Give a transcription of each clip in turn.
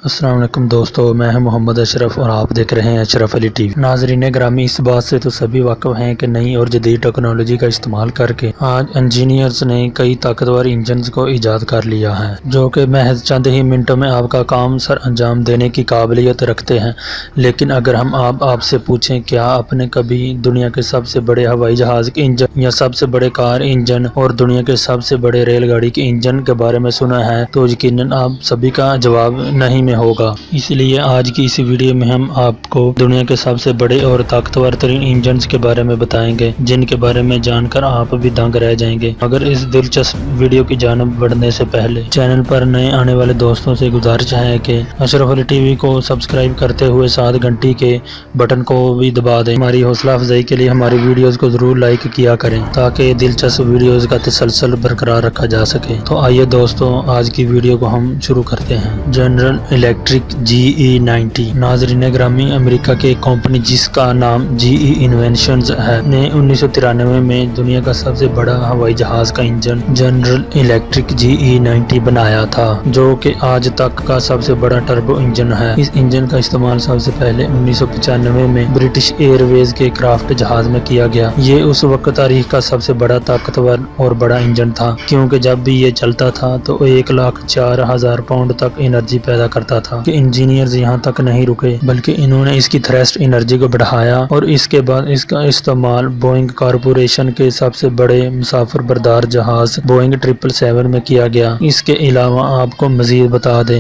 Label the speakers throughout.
Speaker 1: السلام علیکم دوستو، میں ہوں محمد اشرف اور آپ دیکھ رہے ہیں اشرف علی ٹی وی۔ ناظرین گرامی، اس بات سے تو سبھی واقف ہیں کہ نئی اور جدید ٹیکنالوجی کا استعمال کر کے آج انجینئرز نے کئی طاقتور انجنز کو ایجاد کر لیا ہے جو کہ محض چند ہی منٹوں میں آپ کا کام سر انجام دینے کی قابلیت رکھتے ہیں۔ لیکن اگر ہم آپ سے پوچھیں کیا آپ نے کبھی دنیا کے سب سے بڑے ہوائی جہاز کے انجن یا سب سے بڑے کار انجن اور دنیا کے سب سے بڑے ریل گاڑی کے انجن کے بارے میں سنا ہے، تو یقیناً آپ سبھی کا جواب نہیں میں ہوگا۔ اس لیے آج کی اس ویڈیو میں ہم آپ کو دنیا کے سب سے بڑے اور طاقتور ترین انجنز کے بارے میں بتائیں گے، جن کے بارے میں جان کر آپ بھی دنگ رہ جائیں گے۔ مگر اس دلچسپ ویڈیو کی جانب بڑھنے سے پہلے چینل پر نئے آنے والے دوستوں سے گزارش ہے کہ اشرف علی ٹی وی کو سبسکرائب کرتے ہوئے ساتھ گھنٹی کے بٹن کو بھی دبا دیں۔ ہماری حوصلہ افزائی کے لیے ہماری ویڈیوز کو ضرور لائک کیا کریں تاکہ دلچسپ ویڈیوز کا تسلسل برقرار رکھا جا سکے۔ تو آئیے دوستوں، آج کی ویڈیو کو ہم شروع کرتے ہیں۔ General electric GE90۔ ناظرین گرامی، امریکہ کی ایک کمپنی جس کا نام GE انوینشنز ہے نے 1993 میں دنیا کا سب سے بڑا ہوائی جہاز کا انجن جنرل الیکٹرک GE90 بنایا تھا، جو کہ آج تک کا سب سے بڑا ٹربو انجن ہے۔ اس انجن کا استعمال سب سے پہلے 1995 میں برٹش ایئر ویز کے کرافٹ جہاز میں کیا گیا۔ یہ اس وقت تاریخ کا سب سے بڑا طاقتور اور بڑا انجن تھا، کیونکہ جب بھی یہ چلتا تھا تو 1,04,000 پاؤنڈ تک انرجی پیدا کرتا تھا۔ کہ انجینئرز یہاں تک نہیں رکے بلکہ انہوں نے اس کی تھرسٹ انرجی کو بڑھایا اور اس کے بعد اس کا استعمال بوئنگ کارپوریشن کے سب سے بڑے مسافر بردار جہاز بوئنگ 777 میں کیا گیا۔ اس کے علاوہ آپ کو مزید بتا دیں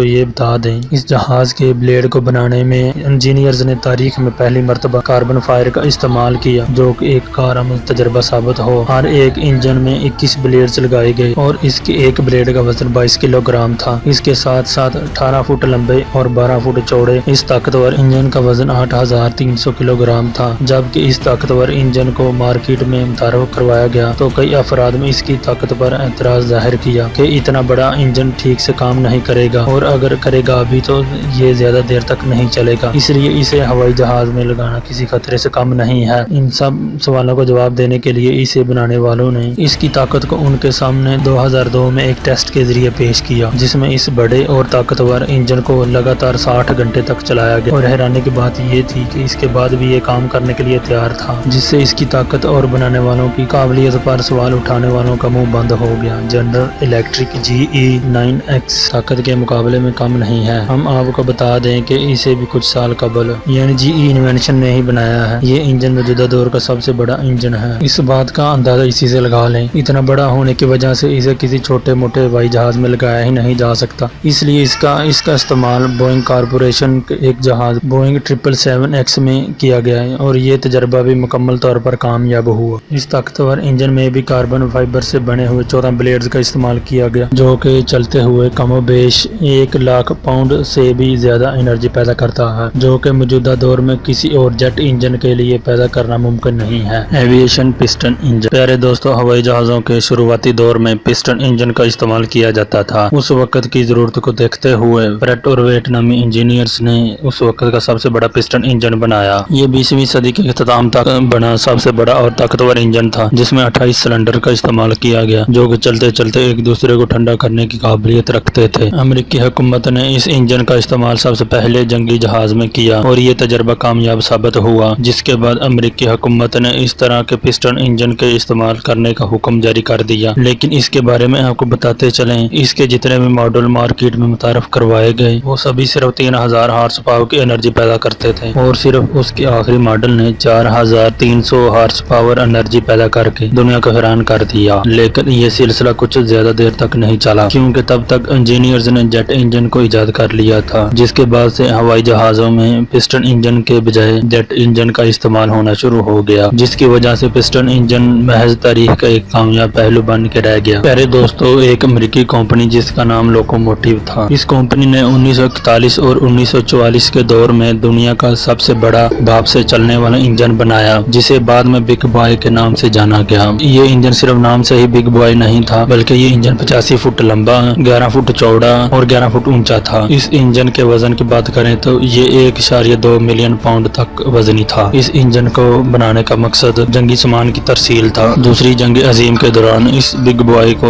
Speaker 1: یہ بتا دیں اس جہاز کے بلیڈ کو بنانے میں انجینئرز نے تاریخ میں پہلی مرتبہ کاربن فائر کا استعمال کیا، جو کہ ایک کارآمد تجربہ ثابت ہو۔ ہر ایک انجن میں 21 بلیڈز لگائے گئے اور اس کے ایک بلیڈ کا وزن 22 کلو گرام تھا۔ اس کے ساتھ 18 فٹ لمبے اور 12 فٹ چوڑے اس طاقتور انجن کا وزن 8,300 کلو گرام تھا۔ جبکہ اس طاقتور انجن کو مارکیٹ میں متعارف کروایا گیا تو کئی افراد نے اس کی طاقت پر اعتراض ظاہر کیا کہ اتنا بڑا انجن ٹھیک سے کام نہیں کرے گا، اور اگر کرے گا بھی تو یہ زیادہ دیر تک نہیں چلے گا، اس لیے اسے ہوائی جہاز میں لگانا کسی خطرے سے کم نہیں ہے۔ ان سب سوالوں کو جواب دینے کے لیے اسے بنانے والوں نے اس کی طاقت کو ان کے سامنے 2002 میں ایک ٹیسٹ کے ذریعے پیش کیا، جس میں اس بڑے اور طاقتور انجن کو لگاتار 60 گھنٹے تک چلایا گیا، اور حیرانی کی بات یہ تھی کہ اس کے بعد بھی یہ کام کرنے کے لیے تیار تھا، جس سے اس کی طاقت اور بنانے والوں کی قابلیت پر سوال اٹھانے والوں کا منہ بند ہو گیا۔ جنرل الیکٹرک GE9X طاقت کے مقابلے میں کم نہیں ہے۔ ہم آپ کو بتا دیں کہ اسے بھی کچھ سال قبل یعنی GE انوینشن نے ہی بنایا ہے۔ یہ انجن موجودہ دور کا سب سے بڑا انجن ہے۔ اس بات کا اندازہ اسی سے لگا لیں، اتنا بڑا ہونے کی وجہ سے اسے کسی چھوٹے موٹے ہوائی جہاز میں لگایا ہی نہیں جا سکتا، اس لیے اس کا استعمال بوئنگ کارپوریشن کے ایک جہاز بوئنگ 777X میں کیا گیا ہے، اور یہ تجربہ بھی مکمل طور پر کامیاب ہوا۔ اس طاقتور انجن میں بھی کاربن فائبر سے بنے ہوئے 14 بلیڈز کا استعمال کیا گیا، جو کہ چلتے ہوئے کم و بیش 1,00,000 پاؤنڈ سے بھی زیادہ انرجی پیدا کرتا ہے، جو کہ موجودہ دور میں کسی اور جیٹ انجن کے لیے پیدا کرنا ممکن نہیں ہے۔ Aviation piston engine. پیارے دوستو، ہوائی جہازوں کے شروعاتی دور میں پسٹن انجن کا استعمال کیا جاتا تھا۔ اس وقت کی ضرورت کو دیکھتے ہوئے پریٹ اور ویٹ نامی انجینئرز نے اس وقت کا سب سے بڑا پسٹن انجن بنایا۔ یہ 20ویں صدی کے اختتام تک بنا سب سے بڑا اور طاقتور انجن تھا، جس میں 28 سلنڈر کا استعمال کیا گیا، جو کہ چلتے چلتے ایک دوسرے کو ٹھنڈا کرنے کی قابلیت رکھتے تھے۔ امریکی حکومت نے اس انجن کا استعمال سب سے پہلے جنگی جہاز میں کیا، اور یہ تجربہ کامیاب ثابت ہوا، جس کے بعد امریکی حکومت نے اس طرح کے پسٹن انجن کے استعمال کرنے کا حکم جاری کر دیا۔ لیکن اس کے بارے میں آپ کو بتاتے چلیں، اس کے جتنے بھی ماڈل مارکیٹ میں متعارف کروائے گئے وہ سبھی صرف 3,000 ہارس پاور کی انرجی پیدا کرتے تھے، اور صرف اس کے آخری ماڈل نے 4,300 ہارس پاور انرجی پیدا کر کے دنیا کو حیران کر دیا۔ لیکن یہ سلسلہ کچھ زیادہ دیر تک نہیں چلا، کیونکہ تب تک انجینئرز نے جیٹ انجن کو ایجاد کر لیا تھا، جس کے بعد سے ہوائی جہازوں میں پسٹن انجن کے بجائے جیٹ انجن کا استعمال ہونا شروع ہو گیا، جس کی وجہ سے پسٹن انجن محض تاریخ کا ایک کامیاب پہلو بن کے رہ گیا۔ پیارے دوستو، ایک امریکی کمپنی جس کا نام لوکوموٹیو تھا، اس کمپنی نے 1941 اور 1944 کے دور میں دنیا کا سب سے بڑا بھاپ سے چلنے والا انجن بنایا، جسے بعد میں بگ بوائے کے نام سے جانا گیا۔ یہ انجن صرف نام سے ہی بگ بوائے نہیں تھا، بلکہ یہ انجن 85 فٹ لمبا، 11 فٹ چوڑا اور 11 فٹ اونچا تھا۔ اس انجن کے وزن کی بات کریں تو یہ 1.2 ملین پاؤنڈ تک وزنی تھا۔ اس انجن کو بنانے کا مقصد جنگی سامان کی ترسیل تھا۔ دوسری جنگ عظیم کے دوران اس بگ بوائے کو